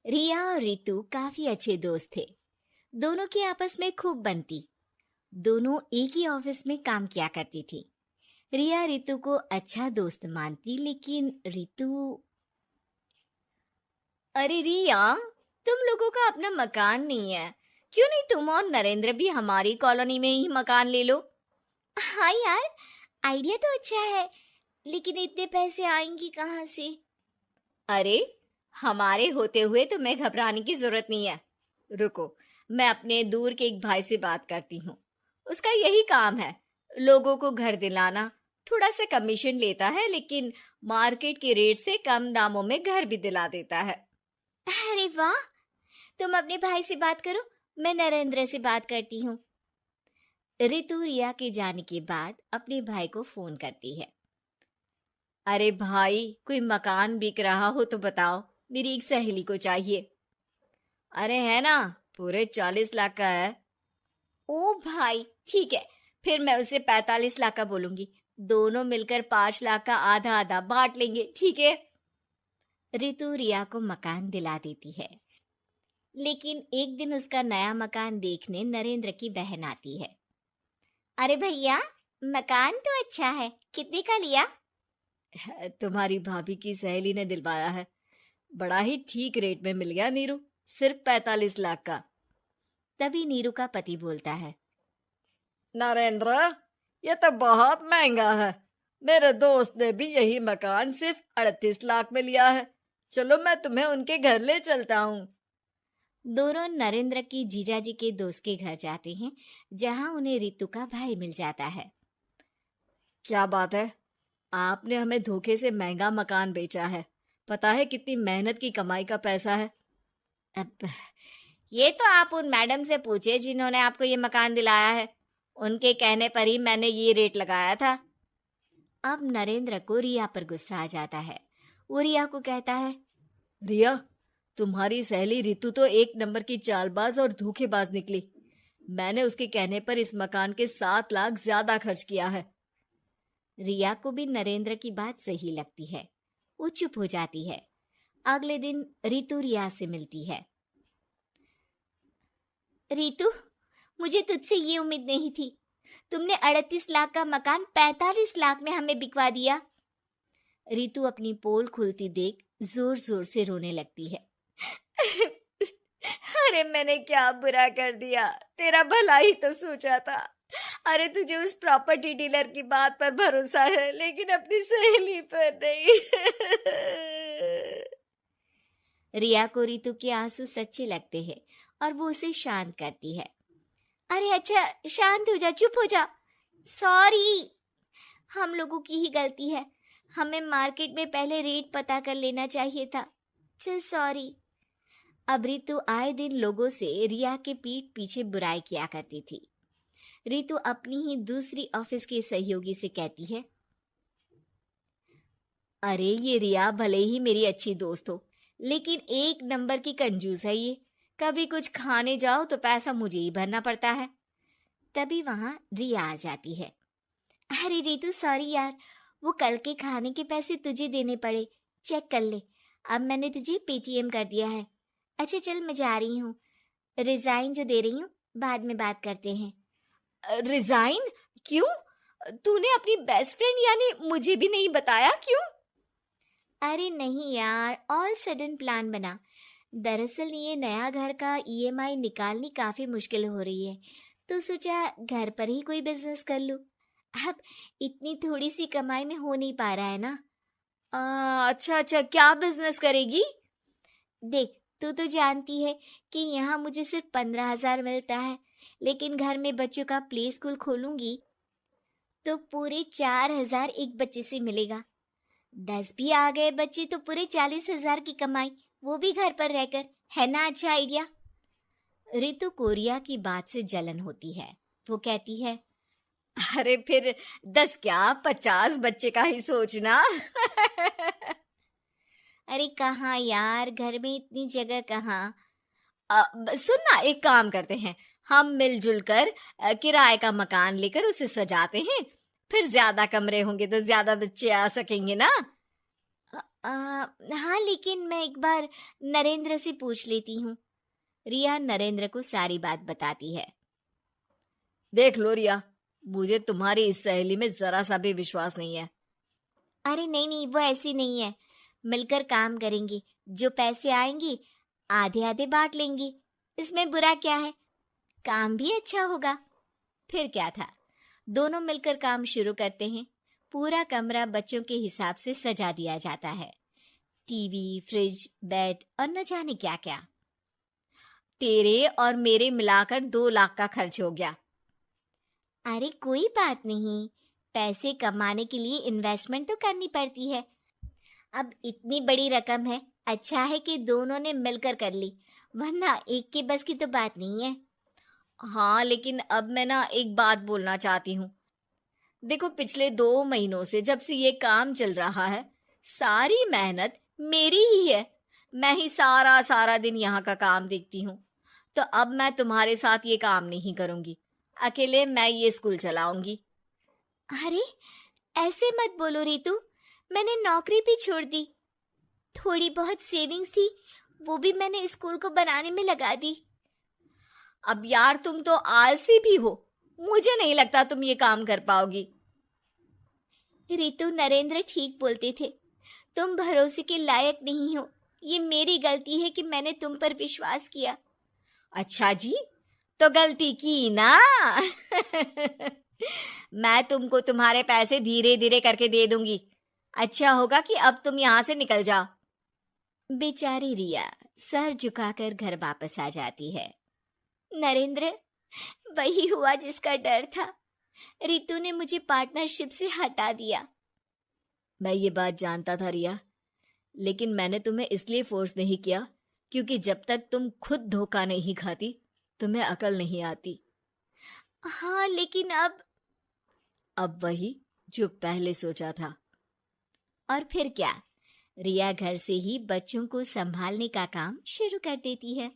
रिया और रितु काफी अच्छे दोस्त थे। दोनों की आपस में खूब बनती। दोनों एक ही ऑफिस में काम किया करती थी। रिया रितु को अच्छा दोस्त मानती, लेकिन रितु। अरे रिया, तुम लोगों का अपना मकान नहीं है, क्यों नहीं तुम और नरेंद्र भी हमारी कॉलोनी में ही मकान ले लो? हाँ यार, आइडिया तो अच्छा है, लेकिन इतने पैसे आएंगे कहाँ से? अरे, हमारे होते हुए तुम्हें घबराने की जरूरत नहीं है। रुको, मैं अपने दूर के एक भाई से बात करती हूँ। उसका यही काम है, लोगों को घर दिलाना। थोड़ा सा कमीशन लेता है, लेकिन मार्केट के रेट से कम दामों में घर भी दिला देता है। अरे वाह, तुम अपने भाई से बात करो, मैं नरेंद्र से बात करती हूँ। रितु रिया के जाने के बाद अपने भाई को फोन करती है। अरे भाई, कोई मकान बिक रहा हो तो बताओ, मेरी एक सहेली को चाहिए। अरे है ना, पूरे 40 लाख का है। ओ भाई, ठीक है, फिर मैं उसे 45 लाख का बोलूंगी। दोनों मिलकर 5 लाख का आधा आधा बांट लेंगे, ठीक है? रितु रिया को मकान दिला देती है, लेकिन एक दिन उसका नया मकान देखने नरेंद्र की बहन आती है। अरे भैया, मकान तो अच्छा है, कितने का लिया? तुम्हारी भाभी की सहेली ने दिलवाया है, बड़ा ही ठीक रेट में मिल गया नीरू, सिर्फ 45 लाख का। तभी नीरू का पति बोलता है। नरेंद्र, ये तो बहुत महंगा है। मेरे दोस्त ने भी यही मकान सिर्फ 38 लाख में लिया है। चलो, मैं तुम्हें उनके घर ले चलता हूँ। दोनों नरेंद्र की जीजाजी के दोस्त के घर जाते हैं, जहां उन्हें रितु का भाई मिल जाता है। क्या बात है, आपने हमें धोखे से महंगा मकान बेचा है। पता है कितनी मेहनत की कमाई का पैसा है। अब ये तो आप उन मैडम से पूछे जिन्होंने आपको ये मकान दिलाया है। उनके कहने पर ही मैंने ये रेट लगाया था। अब नरेंद्र को रिया पर गुस्सा आ जाता है। वो रिया को कहता है, रिया, तुम्हारी सहेली रितु तो एक नंबर की चालबाज और धोखेबाज निकली। मैंने उसके कहने पर इस मकान के 7 लाख ज्यादा खर्च किया है। रिया को भी नरेंद्र की बात सही लगती है। वो चुप हो जाती है। अगले दिन रितु रिया से मिलती है। रितु, मुझे तुझसे ये उम्मीद नहीं थी। तुमने 38 लाख का मकान 45 लाख में हमें बिकवा दिया। रितु अपनी पोल खुलती देख जोर जोर से रोने लगती है। अरे, मैंने क्या बुरा कर दिया? तेरा भला ही तो सोचा था। अरे, तुझे उस प्रॉपर्टी डीलर की बात पर भरोसा है, लेकिन अपनी सहेली पर नहीं। रिया को रितु के आंसू सच्चे लगते हैं और वो उसे शांत करती है। अरे अच्छा, शांत हो जा, चुप हो जा। सॉरी, हम लोगों की ही गलती है। हमें मार्केट में पहले रेट पता कर लेना चाहिए था। चल, सॉरी। अब रितु आए दिन लोगों से रिया के पीठ पीछे बुराई किया करती थी। रितु अपनी ही दूसरी ऑफिस के सहयोगी से कहती है, अरे ये रिया भले ही मेरी अच्छी दोस्त हो, लेकिन एक नंबर की कंजूस है ये। कभी कुछ खाने जाओ तो पैसा मुझे ही भरना पड़ता है। तभी वहां रिया आ जाती है। अरे रितु, सॉरी यार, वो कल के खाने के पैसे तुझे देने पड़े। चेक कर ले, अब मैंने तुझे पेटीएम कर दिया है। अच्छा चल, मैं जा रही हूँ। रिजाइन जो दे रही हूँ, बाद में बात करते हैं। रिजाइन? क्यों? तूने अपनी बेस्ट फ्रेंड यानी मुझे भी नहीं बताया, क्यों? अरे नहीं यार, ऑल सडन प्लान बना। दरअसल ये नया घर का ईएमआई निकालनी काफी मुश्किल हो रही है, तो सोचा घर पर ही कोई बिजनेस कर लूं। अब इतनी थोड़ी सी कमाई में हो नहीं पा रहा है ना। अच्छा अच्छा, क्या बिजनेस करेगी? देख, तू तो जानती है कि यहाँ मुझे सिर्फ 15,000 मिलता है, लेकिन घर में बच्चों का प्ले स्कूल खोलूंगी तो पूरे 4,000 एक बच्चे से मिलेगा। 10 भी आ गए बच्चे तो पूरे 40,000 की कमाई, वो भी घर पर रहकर। है ना अच्छा आइडिया? रितु कोरिया की बात से जलन होती है। वो कहती है, अरे फिर 10 क्या, 50 बच्चे का ही सोचना। अरे कहाँ यार, घर में इतनी जगह कहाँ। सुन ना, एक काम करते हैं, हम मिलजुल कर किराए का मकान लेकर उसे सजाते हैं। फिर ज्यादा कमरे होंगे तो ज्यादा बच्चे आ सकेंगे ना। हाँ, लेकिन मैं एक बार नरेंद्र से पूछ लेती हूँ। रिया नरेंद्र को सारी बात बताती है। देख लो रिया, मुझे तुम्हारी इस सहेली में जरा सा भी विश्वास नहीं है। अरे नहीं नहीं, वो ऐसी नहीं है। मिलकर काम करेंगे, जो पैसे आएंगे आधे आधे बांट लेंगे। इसमें बुरा क्या है, काम भी अच्छा होगा। फिर क्या था, दोनों मिलकर काम शुरू करते हैं। पूरा कमरा बच्चों के हिसाब से सजा दिया जाता है। टीवी, फ्रिज, बेड और न जाने क्या क्या। तेरे और मेरे मिलाकर 2 लाख का खर्च हो गया। अरे कोई बात नहीं, पैसे कमाने के लिए इन्वेस्टमेंट तो करनी पड़ती है। अब इतनी बड़ी रकम है, अच्छा है कि दोनों ने मिलकर कर ली, वरना एक के बस की तो बात नहीं है। हाँ, लेकिन अब मैं ना एक बात बोलना चाहती हूँ। देखो, पिछले 2 महीनों से जब से ये काम चल रहा है, सारी मेहनत मेरी ही है। मैं ही सारा सारा दिन यहाँ का काम देखती हूँ। तो अब मैं तुम्हारे साथ ये काम नहीं करूंगी। अकेले मैं ये स्कूल चलाऊंगी। अरे ऐसे मत बोलो रितु, मैंने नौकरी भी छोड़ दी। थोड़ी बहुत सेविंग्स थी, वो भी मैंने स्कूल को बनाने में लगा दी। अब यार, तुम तो आलसी भी हो। मुझे नहीं लगता तुम ये काम कर पाओगी। रितु, नरेंद्र ठीक बोलते थे, तुम भरोसे के लायक नहीं हो। ये मेरी गलती है कि मैंने तुम पर विश्वास किया। अच्छा जी, तो गलती की ना। मैं तुमको तुम्हारे पैसे धीरे धीरे करके दे दूंगी। अच्छा होगा कि अब तुम यहाँ से निकल जाओ। बेचारी रिया सर झुकाकर घर वापस आ जाती है। नरेंद्र, वही हुआ जिसका डर था। रितु ने मुझे पार्टनरशिप से हटा दिया। मैं ये बात जानता था रिया, लेकिन मैंने तुम्हें इसलिए फोर्स नहीं किया क्योंकि जब तक तुम खुद धोखा नहीं खाती, तुम्हें अकल नहीं आती। हाँ, लेकिन अब वही जो पहले सोचा था। और फिर क्या, रिया घर से ही बच्चों को संभालने का काम शुरू कर देती है।